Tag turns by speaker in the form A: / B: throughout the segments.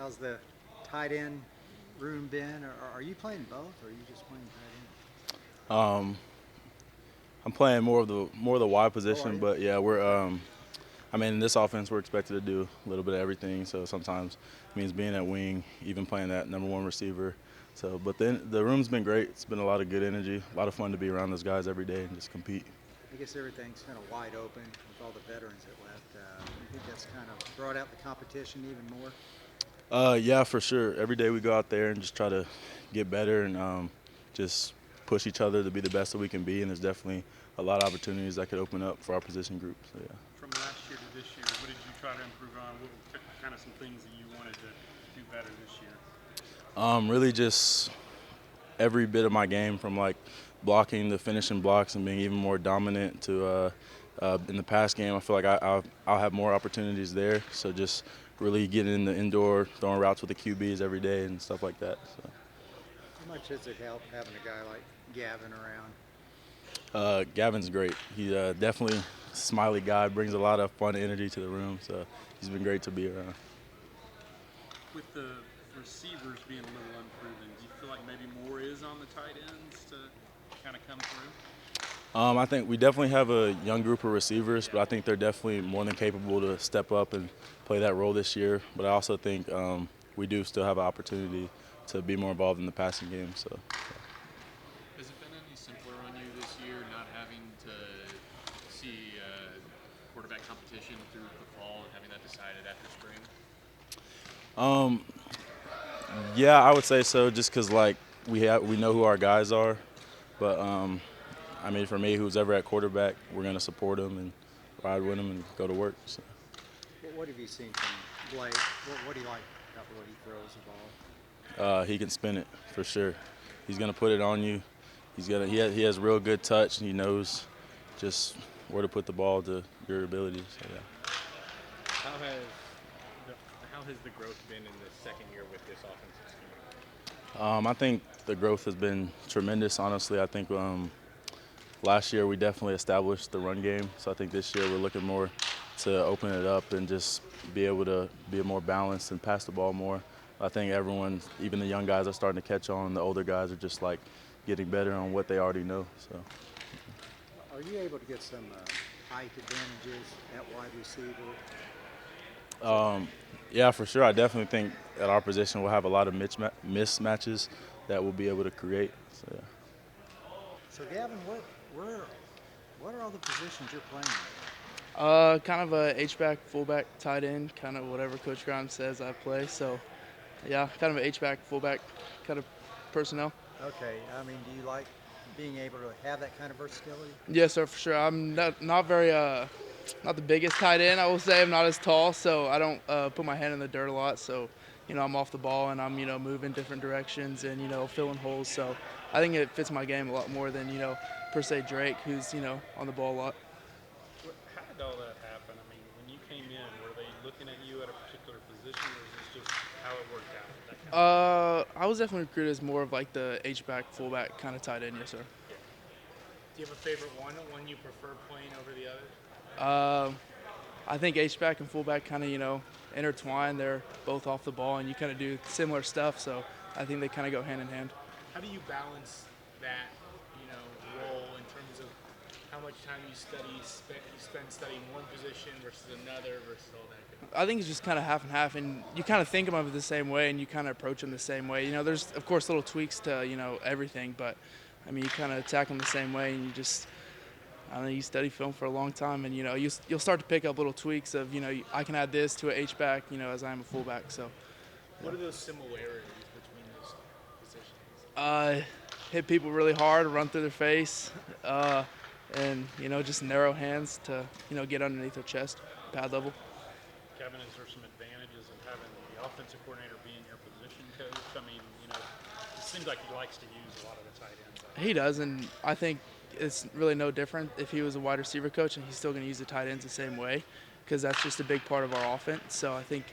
A: How's the tight end room been? Or are you playing both, or are you just playing tight
B: Um, I'm playing more of the wide
A: end? Oh, are
B: position,
A: you?
B: but yeah, we're I mean, in this offense, we're expected to do a little bit of everything. So sometimes it means being at wing, even playing that number one receiver. So, but then the room's been great. It's been a lot of good energy, a lot of fun to be around those guys every day and just compete.
A: I guess everything's kind of wide open with all the veterans that left. You think that's kind of brought out the competition even more?
B: Yeah, for sure. Every day we go out there and just try to get better and just push each other to be the best that we can be. And there's definitely a lot of opportunities that could open up for our position group. So yeah.
C: From last year to this year, what did you try to improve on? What were kind of some things that you wanted to do better this year?
B: Really just every bit of my game from like blocking to finishing blocks and being even more dominant to in the pass game. I feel like I'll have more opportunities there. So just really getting in the indoor, throwing routes with the QBs every day and stuff like that. So.
A: How much does it help having a guy like Gavin around?
B: Gavin's great. He's definitely a smiley guy, brings a lot of fun energy to the room. So he's been great to be around.
C: With the receivers being a little unproven, do you feel like maybe more is on the tight ends to kind of come through?
B: I think we definitely have a young group of receivers, but I think they're definitely more than capable to step up and play that role this year. But I also think we do still have an opportunity to be more involved in the passing game. So.
D: Has it been any simpler on you this year not having to see quarterback competition through the fall and having that decided after spring?
B: Um, yeah, I would say so. Just because like we know who our guys are, but I mean for me, who's ever at quarterback, we're gonna support him and ride with him and go to work. So.
A: What have you seen from Blake? What do you like about the way he throws the ball?
B: He can spin it for sure. He's gonna put it on you. He has real good touch and he knows just where to put the ball to your abilities. So, yeah.
E: How has the how has the growth been in the second year with this offensive scheme?
B: I think the growth has been tremendous. Honestly, I think last year we definitely established the run game. So I think this year we're looking more to open it up and just be able to be more balanced and pass the ball more. I think everyone, even the young guys, are starting to catch on. The older guys are just like getting better on what they already know. So.
A: Are you able to get some height advantages at wide receiver?
B: Yeah, for sure. I definitely think at our position we'll have a lot of mismatches that we'll be able to create. So, yeah.
A: So Gavin, what are all the positions you're playing?
F: Kind of a H-back, fullback, tight end, kind of whatever Coach Grimes says I play. So, yeah, kind of an H-back, fullback kind of personnel.
A: Okay, I mean, do you like being able to have that kind of versatility?
F: Yes, sir, for sure. I'm not very not the biggest tight end. I will say I'm not as tall, so I don't put my hand in the dirt a lot. So, I'm off the ball and I'm moving different directions and filling holes. So I think it fits my game a lot more than per se Drake, who's on the ball a lot.
C: How did all that happen? I mean, when you came in, were they looking at you at a particular position, or is this just how it worked out? That kind of
F: I was definitely recruited as more of like the H-back, fullback kind of tight end, yes, sir.
E: Do you have a favorite one you prefer playing over the other?
F: I think H-back and fullback kind of, intertwine. They're both off the ball, and you kind of do similar stuff, so I think they kind of go hand in hand.
E: How do you balance that, role in terms of how much time you spend studying one position versus another versus all that?
F: I think it's just kind of half and half, and you kind of think of them the same way, and you kind of approach them the same way. There's, of course, little tweaks to, everything, but, I mean, you kind of attack them the same way, and you just – I don't know, you study film for a long time, and you'll start to pick up little tweaks of I can add this to an H back, as I am a fullback. So,
E: what are those similarities between those positions?
F: Hit people really hard, run through their face, and just narrow hands to get underneath their chest, pad level.
C: Kevin, is there some advantages of having the offensive coordinator being your position coach? I mean, it seems like he likes to use a lot of the tight ends.
F: He does, and I think it's really no different if he was a wide receiver coach, and he's still going to use the tight ends the same way, because that's just a big part of our offense. So I think,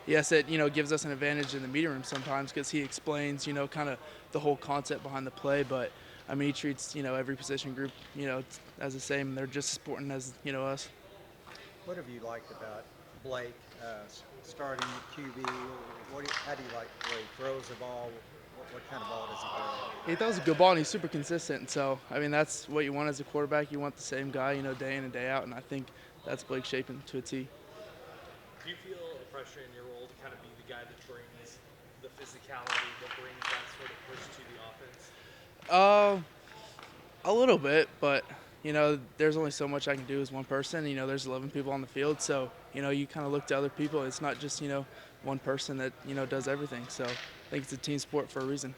F: yes, it gives us an advantage in the meeting room sometimes because he explains kind of the whole concept behind the play. But I mean, he treats every position group as the same. They're just as important as us.
A: What have you liked about Blake starting at QB. How do you like the way he throws the ball? What kind of ball does he throw?
F: He throws a good ball and he's super consistent. And so, I mean, that's what you want as a quarterback. You want the same guy, day in and day out. And I think that's Blake shaping to a T.
G: Do you feel a pressure in your role to kind of be the guy that brings the physicality, that brings that sort of push to the offense?
F: A little bit, but there's only so much I can do as one person. There's 11 people on the field, so you kind of look to other people. It's not just one person that does everything. So I think it's a team sport for a reason.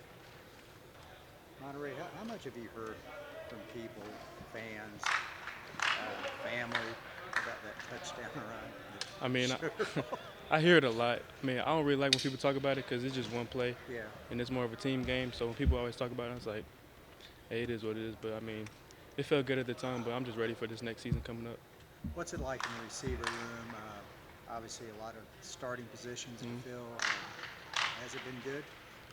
A: Monaray, how much have you heard from people, fans, family about that touchdown run?
H: I mean, I hear it a lot. I mean, I don't really like when people talk about it because it's just one play,
A: Yeah.
H: and it's more of a team game. So when people always talk about it, it's like, hey, it is what it is. But I mean, it felt good at the time, but I'm just ready for this next season coming up.
A: What's it like in the receiver room? Obviously, a lot of starting positions to fill. Has it been good?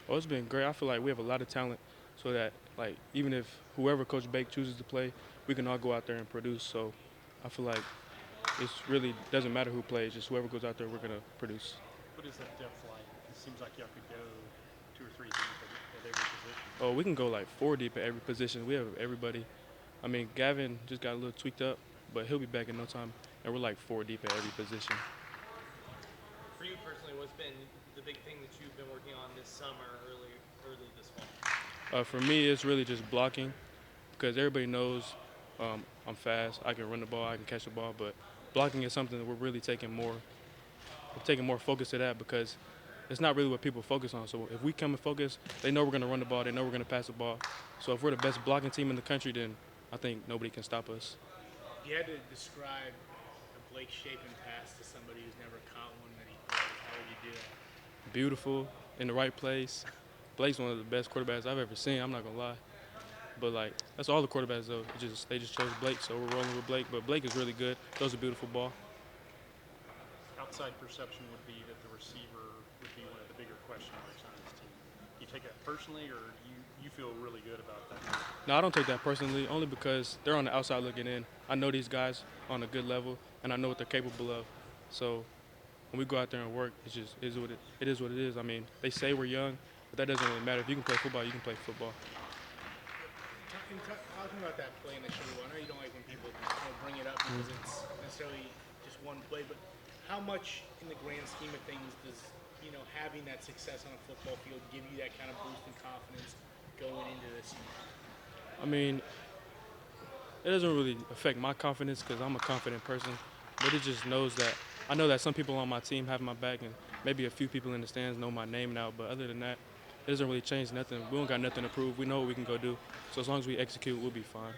H: Oh, it's been great. I feel like we have a lot of talent, so that like even if whoever Coach Bake chooses to play, we can all go out there and produce. So I feel like it really doesn't matter who plays, just whoever goes out there, we're gonna produce.
C: What is that depth like? It seems like y'all could go 2 or 3 deep at every position.
H: Oh, we can go like 4 deep at every position. We have everybody. I mean, Gavin just got a little tweaked up, but he'll be back in no time. And we're like 4 deep at every position.
G: For you personally, what's been the big thing that you've been working on this summer, early this fall?
H: For me, it's really just blocking, because everybody knows I'm fast. I can run the ball. I can catch the ball. But blocking is something that we're really taking more focus to that, because it's not really what people focus on. So if we come and focus, they know we're going to run the ball. They know we're going to pass the ball. So if we're the best blocking team in the country, then I think nobody can stop us.
E: If you had to describe a Blake shaping pass to somebody who's never caught one that he throws, how would you do that?
H: Beautiful, in the right place. Blake's one of the best quarterbacks I've ever seen. I'm not going to lie. But, like, that's all the quarterbacks, though. They just chose Blake, so we're rolling with Blake. But Blake is really good. Throws a beautiful ball.
C: Outside perception would be that the receiver would be one of the bigger question marks on this team. Do you take that personally, or you feel really good about that?
H: No, I don't take that personally, only because they're on the outside looking in. I know these guys on a good level, and I know what they're capable of. So when we go out there and work, it is what it is. I mean, they say we're young, but that doesn't really matter. If you can play football, you can play football.
E: Talking about that play in the Sugar Bowl, I know you don't like when people bring it up because it's necessarily just one play, but how much in the grand scheme of things does having that success on a football field give you that kind of boost in confidence going into this year?
H: I mean, it doesn't really affect my confidence because I'm a confident person, but it just knows that I know that some people on my team have my back, and maybe a few people in the stands know my name now, but other than that, it doesn't really change nothing. We don't got nothing to prove. We know what we can go do. So as long as we execute, we'll be fine.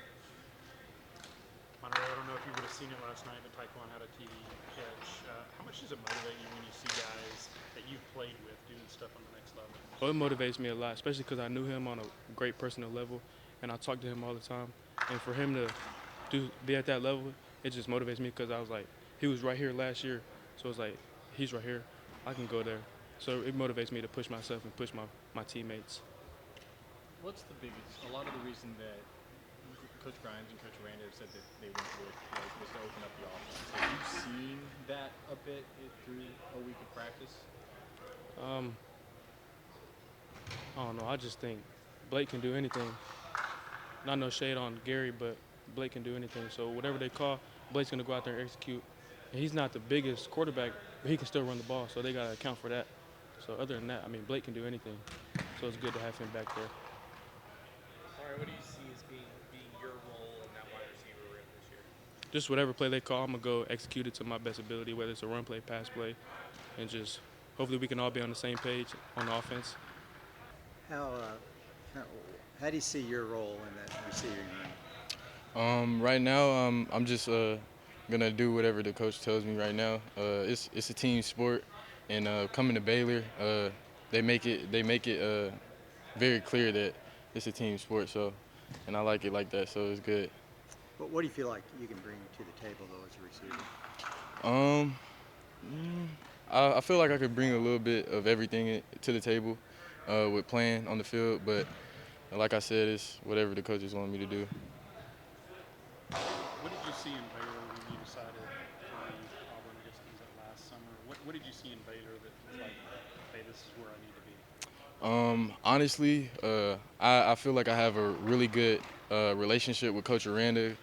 C: Monaray, I don't know if you would have seen it last night, but Taekwon had a TV catch. How much does it motivate you when you see guys that you've played with doing stuff on the next level?
H: Well, it motivates me a lot, especially because I knew him on a great personal level, and I talked to him all the time. And for him to be at that level, it just motivates me because I was like, he was right here last year. So it's like, he's right here. I can go there. So it motivates me to push myself and push my teammates.
I: What's the biggest, a lot of the reason that Coach Grimes and Coach Aranda have said that they went with was to open up the offense. Have you seen that a bit through a week of practice?
H: I don't know. I just think Blake can do anything. Not no shade on Gary, but Blake can do anything. So whatever they call, Blake's going to go out there and execute. And he's not the biggest quarterback, but he can still run the ball, so they got to account for that. So other than that, I mean, Blake can do anything. So it's good to have him back there.
G: All right, what do you see as being your role in that wide receiver room this year?
H: Just whatever play they call, I'm going to go execute it to my best ability, whether it's a run play, pass play, and just hopefully we can all be on the same page on offense.
A: How do you see your role in that receiving room?
J: Right now, I'm just gonna do whatever the coach tells me right now. It's a team sport, and coming to Baylor, they make it very clear that it's a team sport. So, and I like it like that. So it's good.
A: But what do you feel like you can bring to the table though as a receiver?
J: I feel like I could bring a little bit of everything to the table with playing on the field, but like I said, it's whatever the coaches want me to do.
C: What did you see in Baylor when you decided to leave Auburn? I guess was that last where I need to be?
J: Honestly, I feel like I have a really good relationship with Coach Aranda.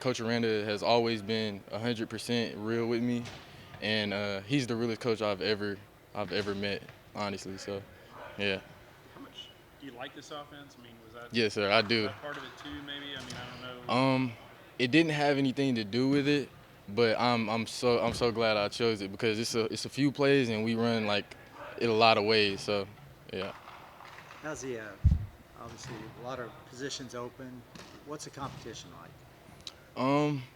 J: Coach Aranda has always been 100% real with me, and he's the realest coach I've ever met, honestly. So, yeah.
C: How much do you like this offense? I mean, was that
J: Yes, sir, I do.
C: was that part of it too? Maybe. I mean, I don't know.
J: It didn't have anything to do with it, but I'm so glad I chose it because it's a few plays and we run like it a lot of ways. So, yeah.
A: How's the obviously a lot of positions open? What's the competition like?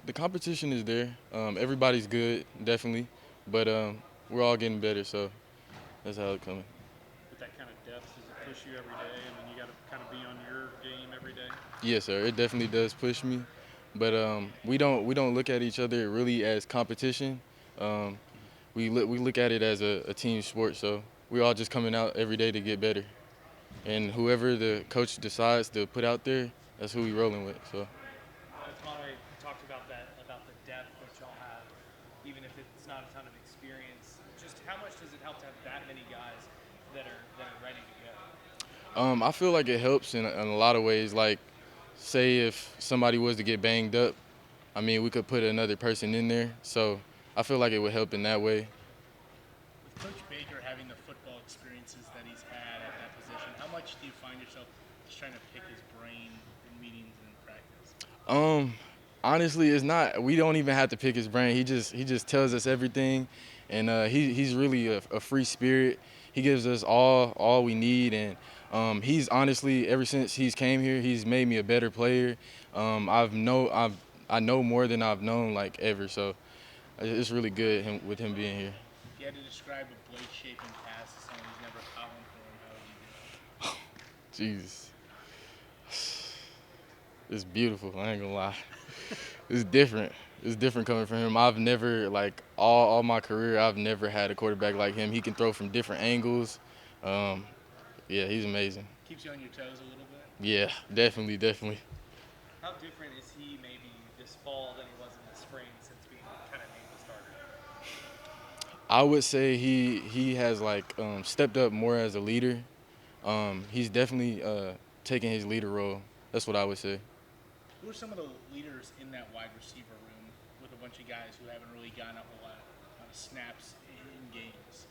J: The competition is there. Everybody's good, definitely, but we're all getting better. So that's how it's coming.
C: With that kind of depth, does it push you every day? I mean, you got to kind of be on your game every day.
J: Yes, sir. It definitely does push me, but we don't look at each other really as competition. We look at it as a team sport. So we're all just coming out every day to get better, and whoever the coach decides to put out there, that's who we rolling with. So.
G: Monaray talked about the depth that y'all have, even if it's not a ton of experience. Just how much does it help to have that many guys that are ready to go?
J: I feel like it helps in a lot of ways. Like, say if somebody was to get banged up, I mean, we could put another person in there. So I feel like it would help in that way.
E: With Coach Baker having the football experiences that he's had at that position, how much do you find yourself just trying to pick his brain in meetings and practice?
J: Honestly, it's not. We don't even have to pick his brain. He just tells us everything, and he's really a free spirit. He gives us all we need, and he's honestly, ever since he's came here, he's made me a better player. I know more than I've known like ever. So it's really good with him being here.
E: If you had to describe a blade-shaping pass to someone who's never caught one for him, how would you do it?
J: Jesus, it's beautiful. I ain't gonna lie. It's different. It's different coming from him. I've never, like, all my career, I've never had a quarterback like him. He can throw from different angles. Yeah, he's amazing.
E: Keeps you on your toes a little bit?
J: Yeah, definitely.
G: How different is he maybe this fall than he was in the spring since being kind of named the starter?
J: I would say he has, like, stepped up more as a leader. He's definitely taking his leader role. That's what I would say.
E: Who are some of the leaders in that wide receiver room with a bunch of guys who haven't really gotten a whole lot of snaps in games?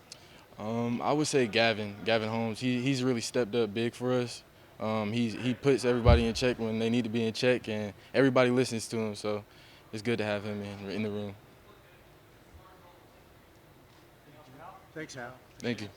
J: I would say Gavin Holmes. He's really stepped up big for us. He puts everybody in check when they need to be in check, and everybody listens to him. So it's good to have him in the room.
A: Thanks, Hal.
J: Thank you.